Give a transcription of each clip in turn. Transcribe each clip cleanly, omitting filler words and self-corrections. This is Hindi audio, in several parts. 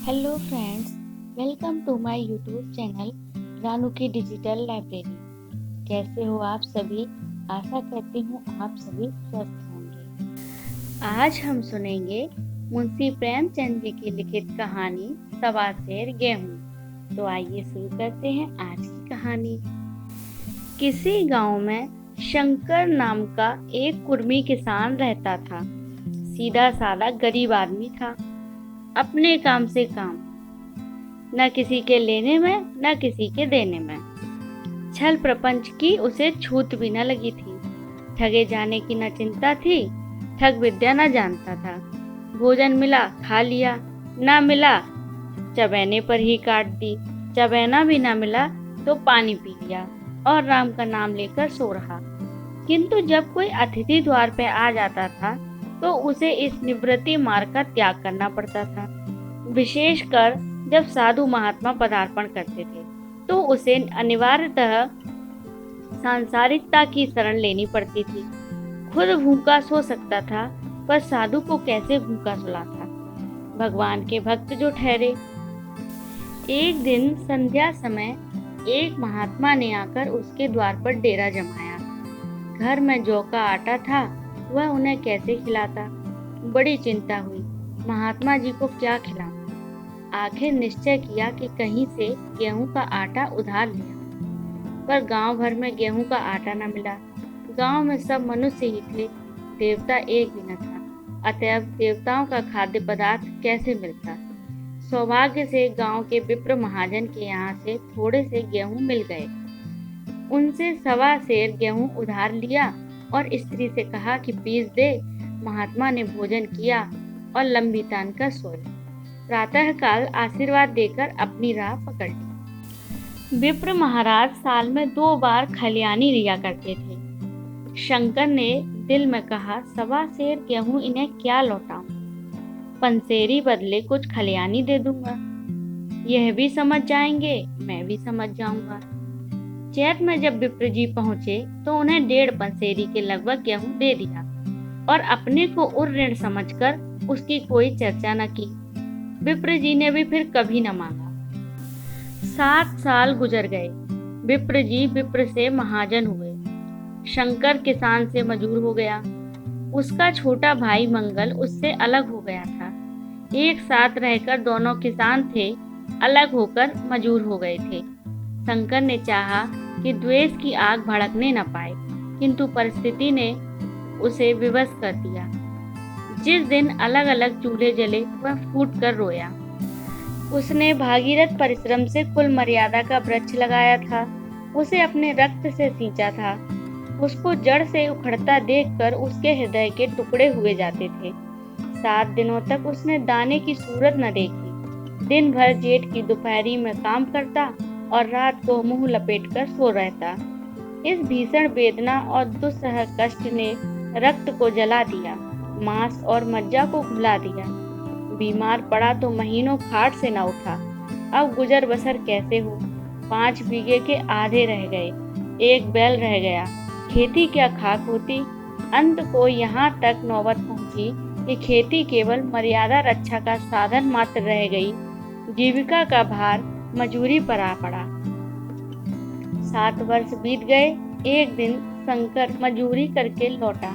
Hello friends, welcome to my YouTube channel Ranu की डिजिटल लाइब्रेरी। कैसे हो आप सभी? आशा करती हूँ आप सभी स्वस्थ होंगे। आज हम सुनेंगे मुंशी प्रेमचंद जी की लिखित कहानी सवा सेर गेहूं। तो आइए शुरू करते हैं आज की कहानी। किसी गांव में शंकर नाम का एक कुर्मी किसान रहता था। सीधा साधा गरीब आदमी था, अपने काम से काम, न किसी के लेने में न किसी के देने में। छल प्रपंच की उसे छूत भी न लगी थी। ठगे जाने की न चिंता थी, ठग विद्या न जानता था। भोजन मिला खा लिया, ना मिला चबैने पर ही काट दी। चबैना भी ना मिला तो पानी पी लिया और राम का नाम लेकर सो रहा। किंतु जब कोई अतिथि द्वार पे आ जाता था तो उसे इस निवृत्ति मार्ग का त्याग करना पड़ता था। विशेषकर जब साधु महात्मा पदार्पण करते थे तो उसे अनिवार्यतः सांसारिकता की शरण लेनी पड़ती थी। खुद भूखा सो सकता था, पर साधु को कैसे भूखा सुलाता? भगवान के भक्त जो ठहरे। एक दिन संध्या समय एक महात्मा ने आकर उसके द्वार पर डेरा जमाया। घर में जौ का आटा था, वह उन्हें कैसे खिलाता? बड़ी चिंता हुई, महात्मा जी को क्या खिलाऊं? आखिर निश्चय किया कि कहीं से गेहूं का आटा उधार लिया, पर गांव भर में गेहूं का आटा न मिला। गांव में सब मनुष्य ही थे, देवता एक भी न था। अतएव देवताओं का खाद्य पदार्थ कैसे मिलता? सौभाग्य से गांव के विप्र महाजन के यहाँ से थोड़े से गेहूं मिल गए। उनसे सवा सेर गेहूं उधार लिया और स्त्री से कहा कि पीस दे। महात्मा ने भोजन किया और लंबी तान कर सोए। प्रातः काल आशीर्वाद देकर अपनी राह पकड़ ली। विप्र महाराज साल में 2 बार खलियानी लिया करते थे। शंकर ने दिल में कहा, सवा सेर गेहूं इन्हें क्या लौटाऊं? पंसेरी बदले कुछ खलियानी दे दूंगा। यह भी समझ जाएंगे, मैं भी समझ जाऊंगा। चैत में जब विप्र जी पहुंचे तो उन्हें 1.5 पंसेरी के लगभग गेहूं दे दिया और अपने को उर ऋण समझकर उसकी कोई चर्चा न की। विप्र जी ने भी फिर कभी न मांगा। 7 साल गुजर गए। विप्र जी विप्र से महाजन हुए। शंकर किसान से मजूर हो गया। उसका छोटा भाई मंगल उससे अलग हो गया था। एक साथ रहकर दोनों किसान थे, अलग होकर मजूर हो गए थे। शंकर ने चाहा कि द्वेष की आग भड़कने न पाए, किंतु परिस्थिति ने उसे विवश कर दिया। जिस दिन अलग अलग चूल्हे जले वह फूट कर रोया। उसने भागीरथ परिश्रम से कुल मर्यादा का वृक्ष लगाया था, उसे अपने रक्त से सींचा था। उसको जड़ से उखड़ता देखकर उसके हृदय के टुकड़े हुए जाते थे। 7 दिनों तक उसने दाने की सूरत न देखी। दिन भर जेठ की दोपहरी में काम करता और रात को मुंह लपेटकर सो रहता। इस भीषण वेदना और दुस्सह कष्ट ने रक्त को जला दिया, मांस और मज्जा को घुला दिया। बीमार पड़ा तो महीनों खाट से न उठा। अब गुजर बसर कैसे हो? 5 बीघे के आधे रह गए, 1 बैल रह गया। खेती क्या खाक होती? अंत को यहाँ तक नौबत पहुंची कि खेती केवल मर्यादा रक्षा का साधन मात्र रह गई। जीविका का भार मजूरी पर आ पड़ा। 7 वर्ष बीत गए। एक दिन शंकर मजूरी करके लौटा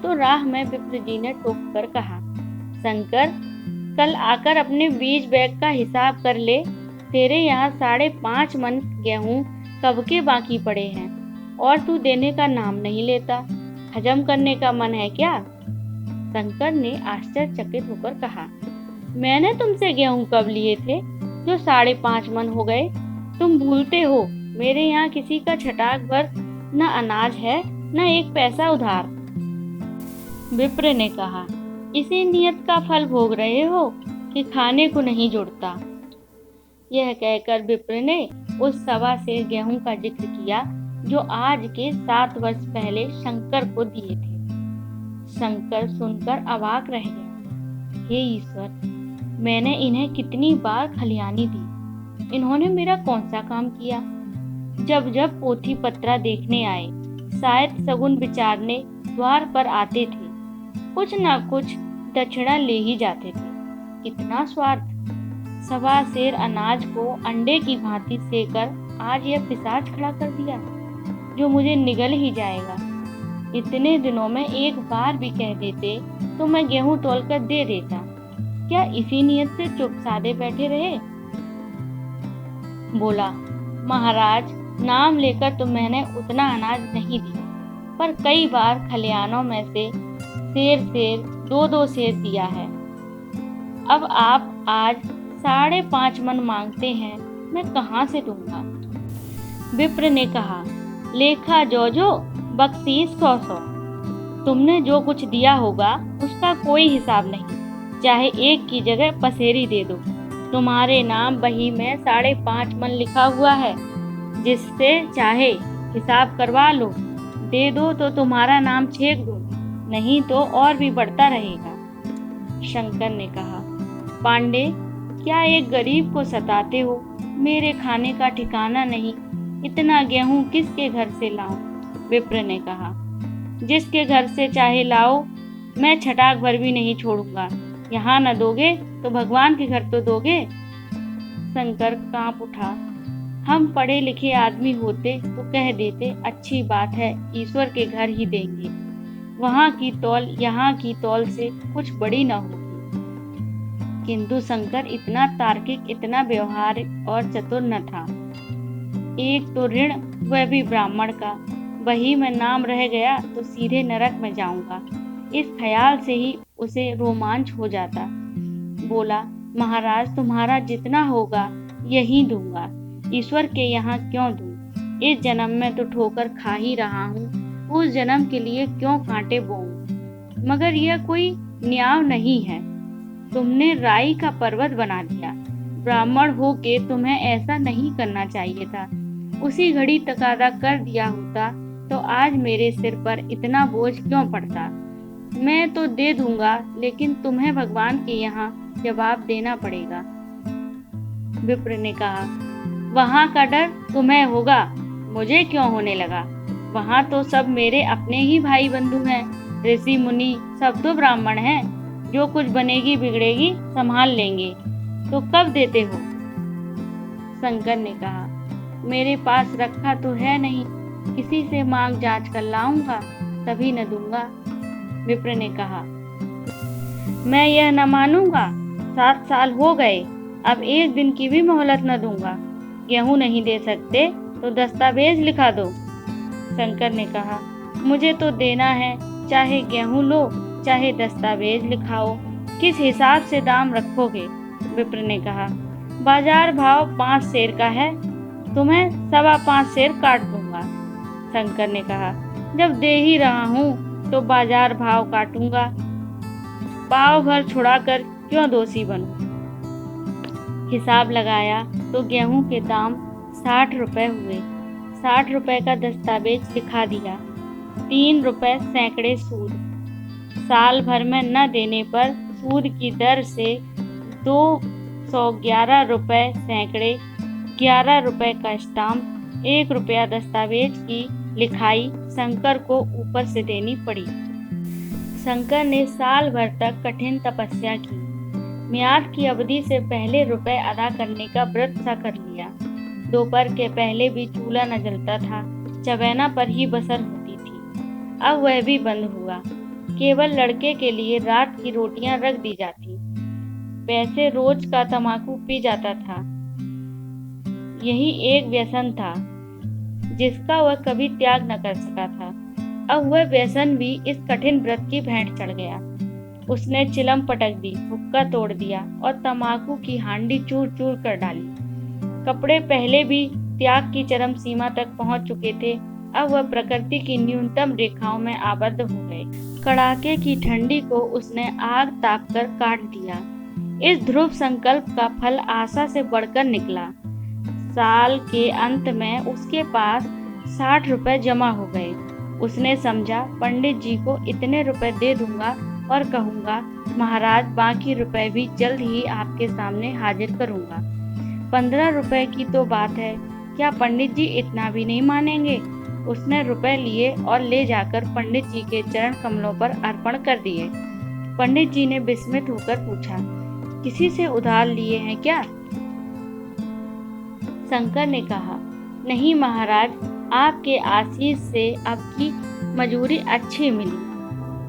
तो राह में विप्र जी ने टोक कर कहा, शंकर, कल आकर अपने बीज बैग का हिसाब कर ले। तेरे यहाँ 5.5 मन गेहूं कब के बाकी पड़े हैं और तू देने का नाम नहीं लेता। हजम करने का मन है क्या? शंकर ने आश्चर्यचकित होकर कहा, मैंने तुमसे गेहूं कब लिए थे जो 5.5 मन हो गए? तुम भूलते हो मेरे यहाँ किसी का छटाक भर न अनाज है न 1 पैसा उधार। विप्र ने कहा, इसी नियत का फल भोग रहे हो कि खाने को नहीं जुड़ता? यह कहकर विप्र ने उस सवा सेर गेहूं का जिक्र किया जो आज के 7 वर्ष पहले शंकर को दिए थे। शंकर सुनकर अवाक रह गया। हे ईश्वर, मैंने इन्हें कितनी बार खलियानी दी, इन्होंने मेरा कौन सा काम किया? जब जब पोथी पत्रा देखने आए, शायद सगुन विचारने द्वार पर आते थे, कुछ ना कुछ दक्षिणा ले ही जाते थे। इतना स्वार्थ! सवा सेर अनाज को अंडे की भांति सेकर आज यह पिशाच खड़ा कर दिया, जो मुझे निगल ही जाएगा। इतने दिनों में एक बार भी कह देते तो मैं गेहूं तौलकर दे देता। क्या इसी नियत से चुप सादे बैठे रहे? बोला, महाराज, नाम लेकर तो मैंने उतना अनाज नहीं दिया, पर कई बार खलियानों में से सेर 2-2 सेर दिया है। अब आप आज 5.5 मन मांगते हैं, मैं कहाँ से दूंगा? विप्र ने कहा, लेखा जो बख्शीश 100-100। तुमने जो कुछ दिया होगा उसका कोई हिसाब नहीं, चाहे एक की जगह पसेरी दे दो। तुम्हारे नाम बही में 5.5 मन लिखा हुआ है, जिससे चाहे हिसाब करवा लो। दे दो तो तुम्हारा नाम छेक दो, नहीं तो और भी बढ़ता रहेगा। शंकर ने कहा, पांडे, क्या एक गरीब को सताते हो? मेरे खाने का ठिकाना नहीं, इतना गेहूं किसके घर से लाऊं? विप्र ने कहा, जिसके घर से चाहे लाओ, मैं छटाक भर भी नहीं छोड़ूंगा। यहाँ न दोगे तो भगवान के घर तो दोगे। शंकर कांप उठा। हम पढ़े लिखे आदमी होते तो कह देते, अच्छी बात है, ईश्वर के घर ही देंगे। वहाँ की तौल यहाँ की तौल से कुछ बड़ी न होगी। किंतु शंकर इतना तार्किक, इतना व्यवहारिक और चतुर न था। एक तो ऋण, वह भी ब्राह्मण का, वही में नाम रह गया तो सीधे नरक में जाऊंगा, इस ख्याल से ही उसे रोमांच हो जाता। बोला, महाराज, तुम्हारा जितना होगा यही दूंगा, ईश्वर के यहाँ क्यों दूं? इस जन्म में तो ठोकर खा ही रहा हूँ, उस जन्म के लिए क्यों कांटे बोऊं? मगर यह कोई न्याय नहीं है। तुमने राई का पर्वत बना दिया। ब्राह्मण हो के तुम्हें ऐसा नहीं करना चाहिए था। उसी घड़ी तकादा कर दिया होता तो आज मेरे सिर पर इतना बोझ क्यों पड़ता? मैं तो दे दूंगा, लेकिन तुम्हें भगवान के यहाँ जवाब देना पड़ेगा। विप्र ने कहा, वहाँ का डर तुम्हें होगा, मुझे क्यों होने लगा? वहाँ तो सब मेरे अपने ही भाई बंधु हैं, ऋषि मुनि सब तो ब्राह्मण हैं। जो कुछ बनेगी बिगड़ेगी संभाल लेंगे। तो कब देते हो? शंकर ने कहा, मेरे पास रखा तो है नहीं, किसी से मांग जांच कर लाऊंगा, तभी न दूंगा। विप्र ने कहा, मैं यह न मानूंगा। 7 साल हो गए, अब एक दिन की भी मोहलत न दूंगा। गेहूं नहीं दे सकते तो दस्तावेज लिखा दो। शंकर ने कहा, मुझे तो देना है, चाहे गेहूं लो चाहे दस्तावेज लिखाओ। किस हिसाब से दाम रखोगे? विप्र ने कहा, बाजार भाव 5 सेर का है, तुम्हें 5.25 सेर काट दूंगा। शंकर ने कहा, जब दे ही रहा हूँ तो बाजार भाव काटूंगा, पाव भर छुड़ाकर क्यों दोषी बनूं? हिसाब लगाया तो गेहूं के दाम 60 रुपए हुए। 60 रुपए का दस्तावेज लिखा दिया। 3 रुपए सैकड़े सूद। साल भर में न देने पर सूद की दर से 211 रुपए सैकड़े, 11 रुपए का स्टाम्प, 1 रुपया दस्तावेज की लिखाई शंकर को ऊपर से देनी पड़ी। शंकर ने साल भर तक कठिन तपस्या की। म्याद की अवधि से पहले रुपए अदा करने का व्रत सा कर लिया। दोपहर के पहले भी चूल्हा न जलता था, चबैना पर ही बसर होती थी। अब वह भी बंद हुआ। केवल लड़के के लिए रात की रोटियां रख दी जाती। पैसे रोज का तम्बाकू पी जाता था। यही एक व्यसन था जिसका वह कभी त्याग न कर सका था। अब वह व्यसन भी इस कठिन व्रत की भेंट चढ़ गया। उसने चिलम पटक दी, हुक्का तोड़ दिया और तम्बाकू की हांडी चूर चूर कर डाली। कपड़े पहले भी त्याग की चरम सीमा तक पहुंच चुके थे, अब वह प्रकृति की न्यूनतम रेखाओं में आबद्ध हो गए। कड़ाके की ठंडी को उसने आग ताप कर काट दिया। इस ध्रुव संकल्प का फल आशा से बढ़कर निकला। साल के अंत में उसके पास 60 रुपए जमा हो गए। उसने समझा, पंडित जी को इतने रुपए दे दूंगा और कहूंगा, महाराज बाकी रुपए भी जल्द ही आपके सामने हाजिर करूंगा। 15 रुपए की तो बात है, क्या पंडित जी इतना भी नहीं मानेंगे? उसने रुपए लिए और ले जाकर पंडित जी के चरण कमलों पर अर्पण कर दिए। पंडित जी ने विस्मित होकर पूछा, किसी से उधार लिए हैं क्या? शंकर ने कहा, नहीं महाराज, आपके आशीष से आपकी मजूरी अच्छी मिली।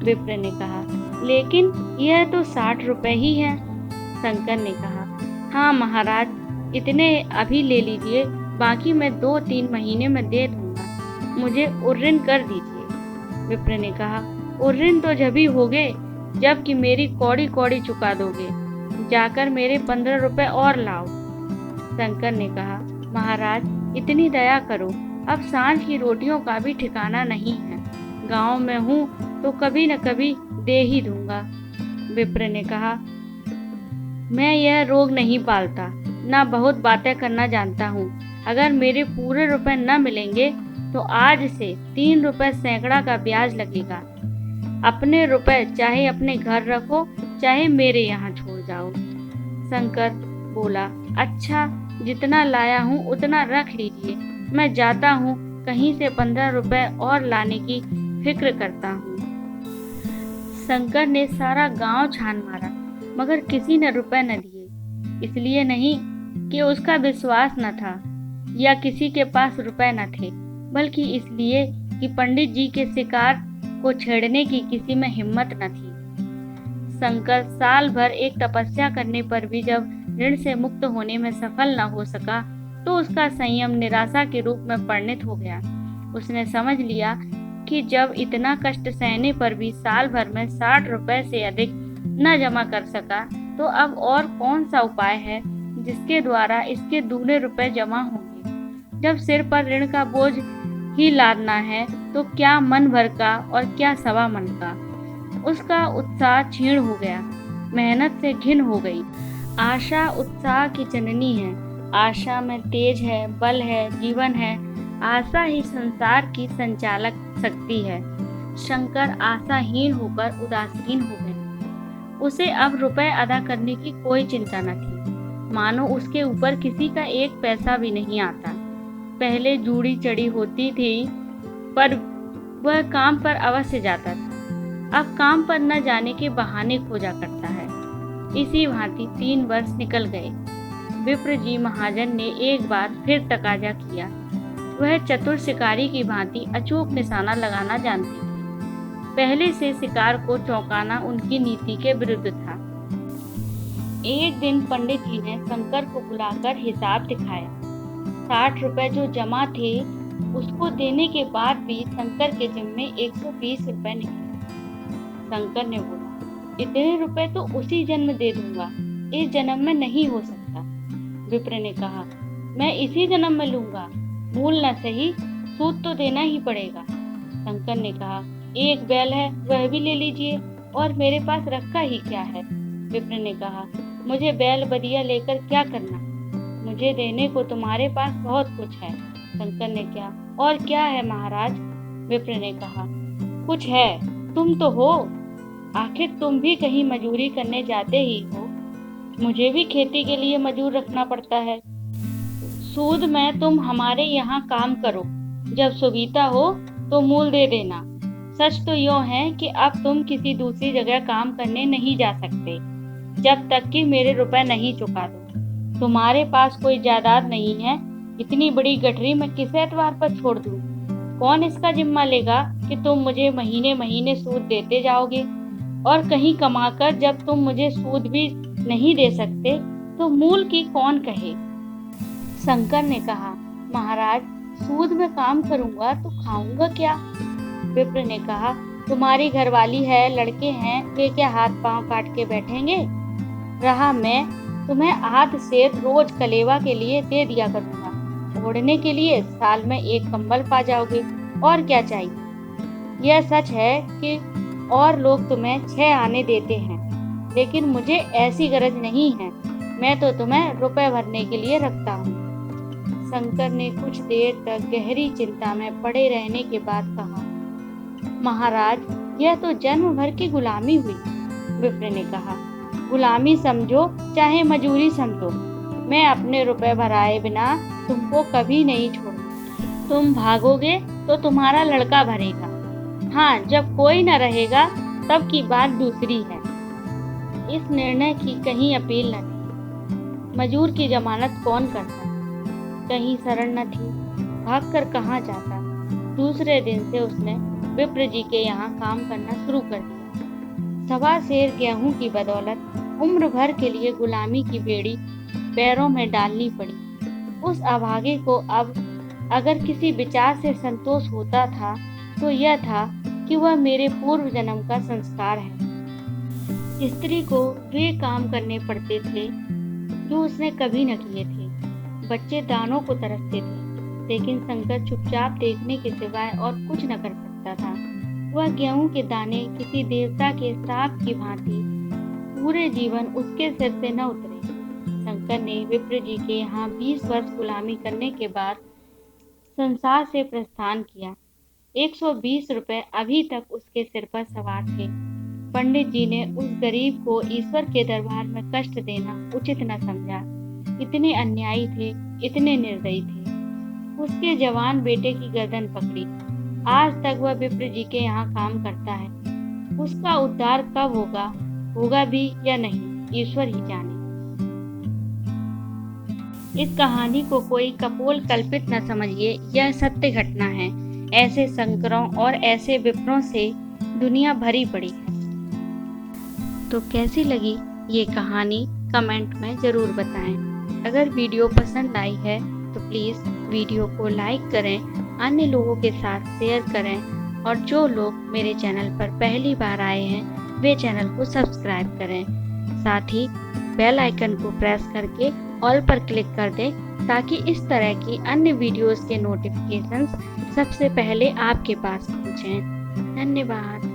विप्र ने कहा, लेकिन यह तो 60 रुपए ही है। शंकर ने कहा, हाँ महाराज, इतने अभी ले लीजिए, बाकी मैं 2-3 महीने में दे दूंगा, मुझे उर्ऋण कर दीजिए। विप्र ने कहा, उर्ऋण तो जभी होगे जबकि मेरी कौड़ी कौड़ी चुका दोगे, जाकर मेरे 15 रुपए और लाओ। शंकर ने कहा, महाराज इतनी दया करो, अब सांझ की रोटियों का भी ठिकाना नहीं है, गांव में हूँ तो कभी न कभी दे ही दूंगा। विप्र ने कहा, मैं यह रोग नहीं पालता, ना बहुत बातें करना जानता हूँ। अगर मेरे पूरे रुपए न मिलेंगे तो आज से 3 रुपए सैकड़ा का ब्याज लगेगा। अपने रुपए चाहे अपने घर रखो, चाहे मेरे यहाँ छोड़ जाओ। शंकर बोला, अच्छा, जितना लाया हूँ उतना रख लीजिए, मैं जाता हूँ, कहीं से 15 रुपए और लाने की फिक्र करता हूँ। शंकर ने सारा गांव छान मारा, मगर किसी ने रुपए न दिए। इसलिए नहीं कि उसका विश्वास न था या किसी के पास रुपए न थे, बल्कि इसलिए कि पंडित जी के शिकार को छेड़ने की किसी में हिम्मत न थी। शंकर साल भर एक तपस्या करने पर भी जब ऋण से मुक्त होने में सफल न हो सका तो उसका संयम निराशा के रूप में परिणत हो गया। उसने समझ लिया कि जब इतना कष्ट सहने पर भी साल भर में 60 रुपए से अधिक न जमा कर सका तो अब और कौन सा उपाय है जिसके द्वारा इसके दूने रुपए जमा होंगे। जब सिर पर ऋण का बोझ ही लादना है तो क्या मन भर का और क्या सवा मन का। उसका उत्साह क्षीण हो गया, मेहनत से घिन हो गई। आशा उत्साह की जननी है, आशा में तेज है, बल है, जीवन है। आशा ही संसार की संचालक शक्ति है। शंकर आशाहीन होकर उदासीन हो गए। उसे अब रुपए अदा करने की कोई चिंता न थी, मानो उसके ऊपर किसी का एक पैसा भी नहीं आता। पहले जूड़ी चढ़ी होती थी पर वह काम पर अवश्य जाता था, अब काम पर न जाने के बहाने खोजा करता है। इसी भांति 3 वर्ष निकल गए। विप्र जी महाजन ने एक बार फिर तकाजा किया। वह चतुर शिकारी की भांति अचूक निशाना लगाना जानती थी। पहले से शिकार को चौंकाना उनकी नीति के विरुद्ध था। एक दिन पंडित जी ने शंकर को बुलाकर हिसाब दिखाया। 60 रुपए जो जमा थे उसको देने के बाद भी शंकर के जिम्मे 120 रुपए निकले। शंकर ने बोला, इतने रुपए तो उसी जन्म दे दूंगा, इस जन्म में नहीं हो सकता। विप्र ने कहा, मैं इसी जन्म में लूंगा, मूल न सही, सूद तो देना ही पड़ेगा। शंकर ने कहा, एक बैल है वह भी ले लीजिए, और मेरे पास रखा ही क्या है। विप्र ने कहा, मुझे बैल बदिया लेकर क्या करना, मुझे देने को तुम्हारे पास बहुत कुछ है। शंकर ने क्या, और क्या है महाराज? विप्र ने कहा, कुछ है, तुम तो हो, आखिर तुम भी कहीं मजूरी करने जाते ही हो, मुझे भी खेती के लिए मजूर रखना पड़ता है। सूद में तुम हमारे यहाँ काम करो, जब सुविधा हो तो मूल दे देना। सच तो यूँ है कि अब तुम किसी दूसरी जगह काम करने नहीं जा सकते जब तक कि मेरे रुपए नहीं चुका दो। तुम्हारे पास कोई जायदाद नहीं है, इतनी बड़ी गठरी मैं किस एतबार पर छोड़ दूं? कौन इसका जिम्मा लेगा कि तुम मुझे महीने महीने सूद देते जाओगे, और कहीं कमाकर जब तुम मुझे सूद भी नहीं दे सकते तो मूल की कौन कहे। शंकर ने कहा, महाराज, सूद में काम करूंगा तो खाऊंगा क्या? विप्र ने कहा, तुम्हारी घरवाली है, लड़के हैं, वे क्या हाथ पांव काट के बैठेंगे? रहा मैं, तुम्हें आध सेर रोज कलेवा के लिए दे दिया करूंगा, ओढ़ने के लिए साल में 1 कंबल पा जाओगे, और क्या चाहिए। यह सच है कि और लोग तुम्हें 6 आने देते हैं, लेकिन मुझे ऐसी गरज नहीं है, मैं तो तुम्हें रुपए भरने के लिए रखता हूँ। शंकर ने कुछ देर तक गहरी चिंता में पड़े रहने के बाद कहा, महाराज, यह तो जन्म भर की गुलामी हुई। विप्र ने कहा, गुलामी समझो चाहे मजूरी समझो, मैं अपने रुपए भराए बिना तुमको कभी नहीं छोड़ूंगा। तुम भागोगे तो तुम्हारा लड़का भरेगा, हाँ, जब कोई न रहेगा तब की बात दूसरी है। इस निर्णय की कहीं अपील न थी। मजूर की जमानत कौन करता, कहीं शरण न थी, भागकर कहाँ जाता। दूसरे दिन से उसने विप्र जी के यहाँ काम करना शुरू कर दिया। 1.25 गेहूं की बदौलत उम्र भर के लिए गुलामी की बेड़ी पैरों में डालनी पड़ी। उस अभागे को अब अगर किसी विचार से संतोष होता था तो यह था कि वह मेरे पूर्व जन्म का संस्कार है। स्त्री को वे काम करने पड़ते थे जो उसने कभी न किए थे। बच्चे दानों को तरसते थे, लेकिन शंकर चुपचाप देखने के सिवाय और कुछ न कर सकता था। वह गेहूं के दाने किसी देवता के श्राप की भांति पूरे जीवन उसके सिर से न उतरे। शंकर ने विप्र जी के यहाँ 20 वर्ष गुलामी करने के बाद संसार से प्रस्थान किया। 120 रुपए अभी तक उसके सिर पर सवार थे। पंडित जी ने उस गरीब को ईश्वर के दरबार में कष्ट देना उचित न समझा। इतने अन्यायी थे, इतने निर्दयी थे। उसके जवान बेटे की गर्दन पकड़ी। आज तक वह विप्र जी के यहाँ काम करता है। उसका उद्धार कब होगा भी या नहीं, ईश्वर ही जाने। इस कहानी को कोई कपोल कल्पित न समझिए, यह सत्य घटना है। ऐसे शंकरों और ऐसे विप्रों से दुनिया भरी पड़ी है। तो कैसी लगी ये कहानी कमेंट में ज़रूर बताएं। अगर वीडियो पसंद आई है तो प्लीज़ वीडियो को लाइक करें, अन्य लोगों के साथ शेयर करें और जो लोग मेरे चैनल पर पहली बार आए हैं वे चैनल को सब्सक्राइब करें। साथ ही बेल आइकन को प्रेस करके ऑल पर क्लिक कर दें ताकि इस तरह की अन्य वीडियोस के नोटिफिकेशंस सबसे पहले आपके पास पहुंचें। धन्यवाद।